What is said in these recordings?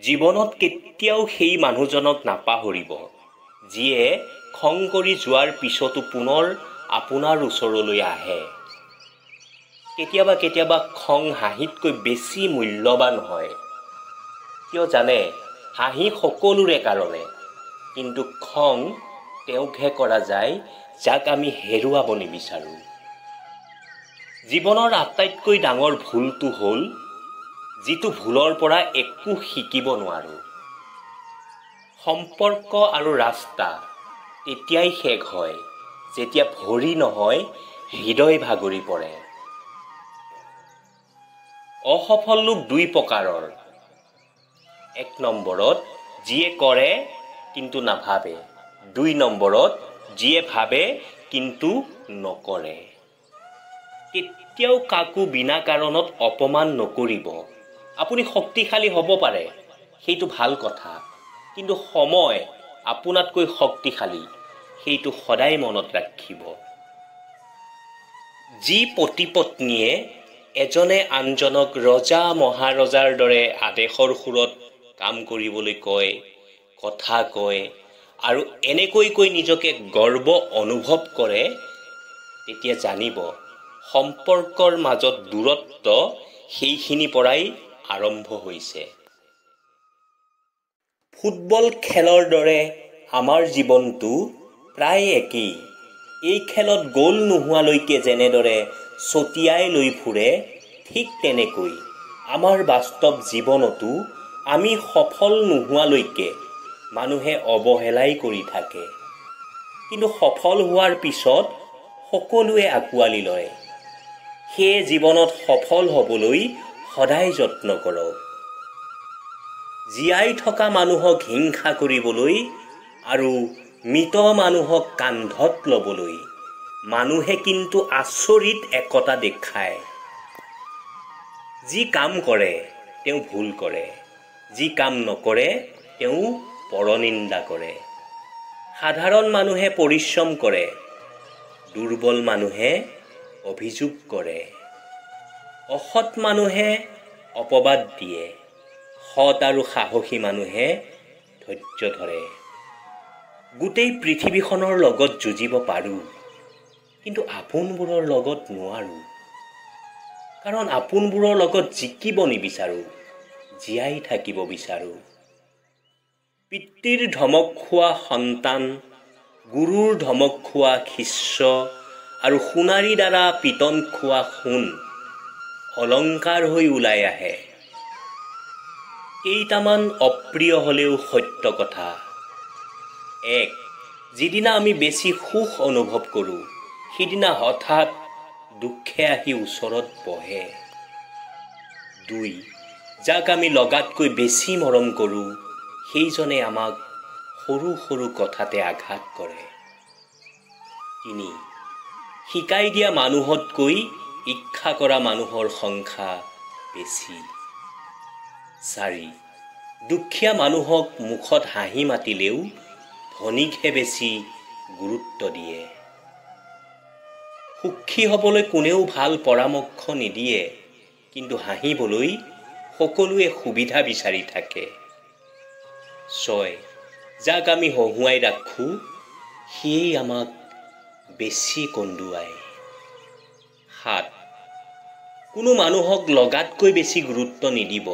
জীৱনত কেতিয়াও সেই মানুহজনক নাপাহৰিব যিয়ে খং কৰি যোৱাৰ পিছতো পুনৰ আপোনাৰ ওচৰলৈ আহে। কেতিয়াবা খং হাঁহিতকৈ বেছি মূল্যৱান হয়। কিয় জানে, হাঁহি সকলোৰে কাৰণে, কিন্তু খং তেওঁকহে কৰা যায় যাক আমি হেৰুৱাব নিবিচাৰোঁ। জীৱনৰ আটাইতকৈ ডাঙৰ ভুলটো হ'ল যিটো ভুলৰ পৰা একো শিকিব নোৱাৰোঁ। সম্পৰ্ক আৰু ৰাস্তা তেতিয়াই শেষ হয় যেতিয়া ভৰি নহয় হৃদয় ভাগৰি পৰে। অসফল লোক দুই প্ৰকাৰৰ। 1 নম্বৰত যিয়ে কৰে কিন্তু নাভাবে, 2 নম্বৰত যিয়ে ভাবে কিন্তু নকৰে। কেতিয়াও কাকো বিনা কাৰণত অপমান নকৰিব। আপুনি শক্তিশালী হ'ব পাৰে, সেইটো ভাল কথা, কিন্তু সময় আপোনাতকৈ শক্তিশালী, সেইটো সদায় মনত ৰাখিব। যি পতি-পত্নীয়ে এজনে আনজনক ৰজা মহাৰজাৰ দৰে আদেশৰ সুৰত কাম কৰিবলৈ কয়, কথা কয় আৰু এনেকৈ কৈ নিজকে গৰ্ব অনুভৱ কৰে, তেতিয়া জানিব সম্পৰ্কৰ মাজত দূৰত্ব সেইখিনি পৰাই আৰম্ভ হৈছে। ফুটবল খেলৰ দৰে আমাৰ জীৱনটো প্ৰায় একেই। এই খেলত গ'ল নোহোৱালৈকে যেনেদৰে ছটিয়াই লৈ ফুৰে, ঠিক তেনেকৈ আমাৰ বাস্তৱ জীৱনতো আমি সফল নোহোৱালৈকে মানুহে অৱহেলাই কৰি থাকে। কিন্তু সফল হোৱাৰ পিছত সকলোৱে আঁকোৱালি লয়। সেয়ে জীৱনত সফল হ'বলৈ সদায় যত্ন কৰক। জীয়াই থকা মানুহক হিংসা কৰিবলৈ আৰু মৃত মানুহক কান্ধত ল'বলৈ মানুহে কিন্তু আচৰিত একতা দেখায়। যি কাম কৰে তেওঁ ভুল কৰে, যি কাম নকৰে তেওঁ পৰনিন্দা কৰে। সাধাৰণ মানুহে পৰিশ্ৰম কৰে, দুৰ্বল মানুহে অভিযোগ কৰে। অসৎ মানুহে অপবাদ দিয়ে, সৎ আৰু সাহসী মানুহে ধৈৰ্য ধৰে। গোটেই পৃথিৱীখনৰ লগত যুঁজিব পাৰোঁ, কিন্তু আপোনবোৰৰ লগত নোৱাৰোঁ। কাৰণ আপোনবোৰৰ লগত জিকিব নিবিচাৰোঁ, জীয়াই থাকিব বিচাৰোঁ। পিতৃৰ ধমক খোৱা সন্তান, গুৰুৰ ধমক খোৱা শিষ্য আৰু সোণাৰী দ্বাৰা পিতন খোৱা সোণ অলংকাৰ হৈ ওলাই আহে। কেইটামান অপ্ৰিয় হ'লেও সত্য কথা। 1. যিদিনা আমি বেছি সুখ অনুভৱ কৰোঁ, সিদিনা হঠাৎ দুখে আহি ওচৰত বহে। 2. যাক আমি লগাতকৈ বেছি মৰম কৰোঁ, সেইজনে আমাক সৰু সৰু কথাতে আঘাত কৰে। 3. শিকাই দিয়া মানুহতকৈ ঈৰ্ষা কৰা মানুহৰ সংখ্যা বেছি। 4. দুখীয়া মানুহক মুখত হাঁহি মাতিলেও ধনীকহে বেছি গুৰুত্ব দিয়ে। সুখী হ'বলৈ কোনেও ভাল পৰামৰ্শ নিদিয়ে, কিন্তু হাঁহিবলৈ সকলোৱে সুবিধা বিচাৰি থাকে। 6. যাক আমি হহুৱাই ৰাখোঁ, সিয়েই আমাক বেছি কন্দুৱায়। 7. কোনো মানুহক লগাতকৈ বেছি গুৰুত্ব নিদিব,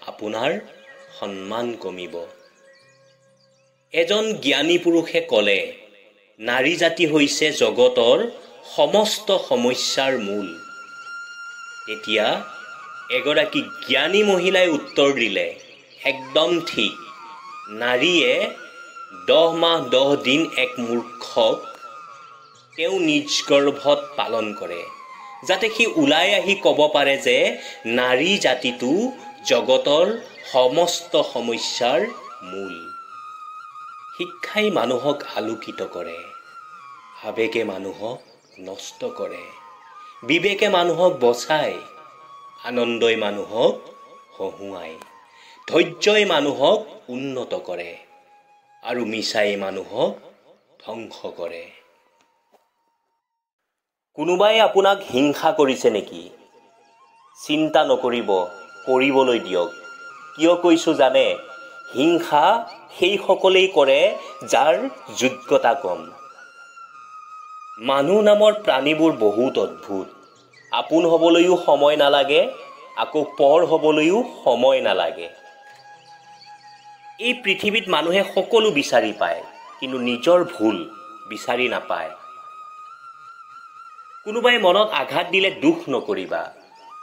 আপোনাৰ সন্মান কমিব। এজন জ্ঞানী পুৰুষে ক'লে, নাৰী জাতি হৈছে জগতৰ সমস্ত সমস্যাৰ মূল। তেতিয়া এগৰাকী জ্ঞানী মহিলাই উত্তৰ দিলে, একদম ঠিক। নাৰীয়ে 10 মাহ 10 দিন এক মূৰ্খক তেওঁ নিজ গৰ্ভত পালন কৰে, যাতে সি ওলাই আহি ক'ব পাৰে যে নাৰী জাতিটো জগতৰ সমস্ত সমস্যাৰ মূল। শিক্ষাই মানুহক আলোকিত কৰে, আবেগে মানুহক নষ্ট কৰে, বিবেকে মানুহক বচায়, আনন্দই মানুহক হহুৱায়, ধৈৰ্যই মানুহক উন্নত কৰে আৰু মিছাই মানুহক ধ্বংস কৰে। কোনোবাই আপোনাক হিংসা কৰিছে নেকি? চিন্তা নকৰিব, কৰিবলৈ দিয়ক। কিয় কৈছোঁ জানে? হিংসা সেইসকলেই কৰে যাৰ যোগ্যতা কম। মানুহ নামৰ প্ৰাণীবোৰ বহুত অদ্ভুত। আপোন হ'বলৈও সময় নালাগে, আকৌ পৰ হ'বলৈও সময় নালাগে। এই পৃথিৱীত মানুহে সকলো বিচাৰি পায়, কিন্তু নিজৰ ভুল বিচাৰি নাপায়। কোনোবাই মনত আঘাত দিলে দুখ নকৰিবা,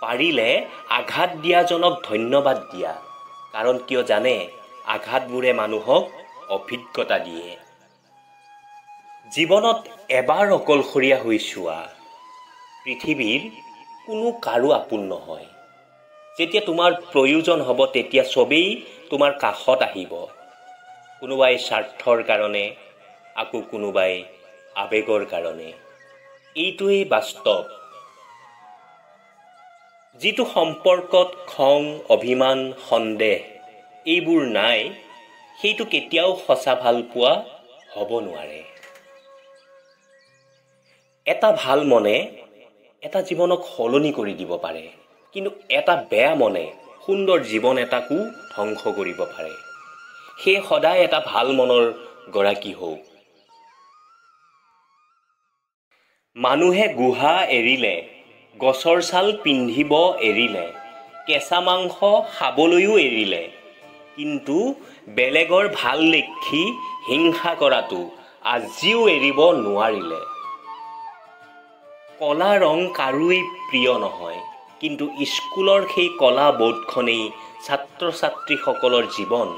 পাৰিলে আঘাত দিয়াজনক ধন্যবাদ দিয়া। কাৰণ কিয় জানে? আঘাতবোৰে মানুহক অভিজ্ঞতা দিয়ে। জীৱনত এবাৰ অকলশৰীয়া হৈ চোৱা। পৃথিৱীৰ কোনো কাৰো আপোন নহয়। যেতিয়া তোমাৰ প্ৰয়োজন হ'ব তেতিয়া চবেই তোমাৰ কাষত আহিব। কোনোবাই স্বাৰ্থৰ কাৰণে, আকৌ কোনোবাই আৱেগৰ কাৰণে। এইটোৱেই বাস্তৱ। যিটো সম্পৰ্কত খং, অভিমান, সন্দেহ এইবোৰ নাই, সেইটো কেতিয়াও সঁচা ভালপোৱা হ'ব নোৱাৰে। এটা ভাল মনে এটা জীৱনক সলনি কৰি দিব পাৰে, কিন্তু এটা বেয়া মনে সুন্দৰ জীৱন এটাকো ধ্বংস কৰিব পাৰে। সেয়ে সদায় এটা ভাল মনৰ গৰাকী হওক। মানুহে গুহা এৰিলে, গছৰ ছাল পিন্ধিব এৰিলে, কেঁচা মাংস খাবলৈও এৰিলে, কিন্তু বেলেগৰ ভাল দেখি হিংসা কৰাটো আজিও এৰিব নোৱাৰিলে। কলা ৰং কাৰোৱেই প্ৰিয় নহয়, কিন্তু স্কুলৰ সেই কলা বোৰ্ডখনেই ছাত্ৰ ছাত্ৰীসকলৰ জীৱন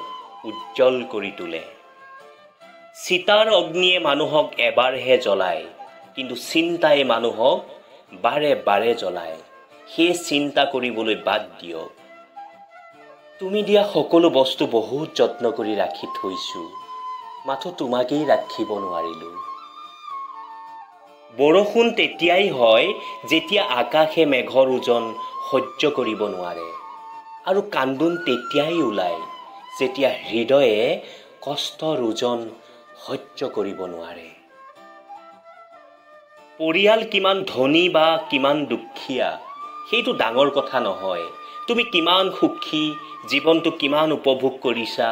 উজ্জ্বল কৰি তোলে। চিতাৰ অগ্নিয়ে মানুহক এবাৰহে জ্বলায়, কিন্তু চিন্তাই মানুহক বাৰে বাৰে জ্বলায়। সেয়ে চিন্তা কৰিবলৈ বাদ দিয়ক। তুমি দিয়া সকলো বস্তু বহুত যত্ন কৰি ৰাখি থৈছোঁ, মাথো তোমাকেই ৰাখিব নোৱাৰিলোঁ। বৰষুণ তেতিয়াই হয় যেতিয়া আকাশে মেঘৰ ওজন সহ্য কৰিব নোৱাৰে, আৰু কান্দোন তেতিয়াই ওলায় যেতিয়া হৃদয়ে কষ্টৰ ওজন সহ্য কৰিব নোৱাৰে। পৰিয়াল কিমান ধনী বা কিমান দুখীয়া সেইটো ডাঙৰ কথা নহয়। তুমি কিমান সুখী, জীৱনটো কিমান উপভোগ কৰিছা,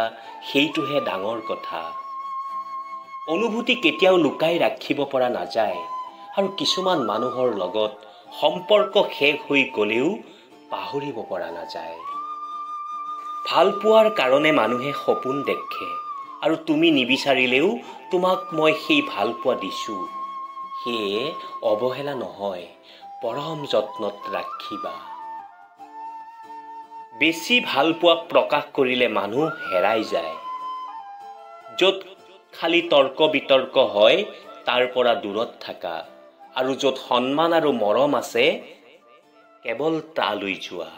সেইটোহে ডাঙৰ কথা। অনুভূতি কেতিয়াও লুকাই ৰাখিব পৰা নাযায়, আৰু কিছুমান মানুহৰ লগত সম্পৰ্ক শেষ হৈ গ'লেও পাহৰিব পৰা নাযায়। ভাল পোৱাৰ কাৰণে মানুহে সপোন দেখে, আৰু তুমি নিবিচাৰিলেও তোমাক মই সেই ভাল পোৱা দিছোঁ। সেয়ে অৱহেলা নহয়, পৰম যত্নত ৰাখিবা। বেছি ভাল পোৱা প্ৰকাশ কৰিলে মানুহ হেৰাই যায়। য'ত খালি তৰ্ক বিতৰ্ক হয় তাৰ পৰা দূৰত থাকা, আৰু য'ত সন্মান আৰু মৰম আছে কেৱল তালৈ যোৱা।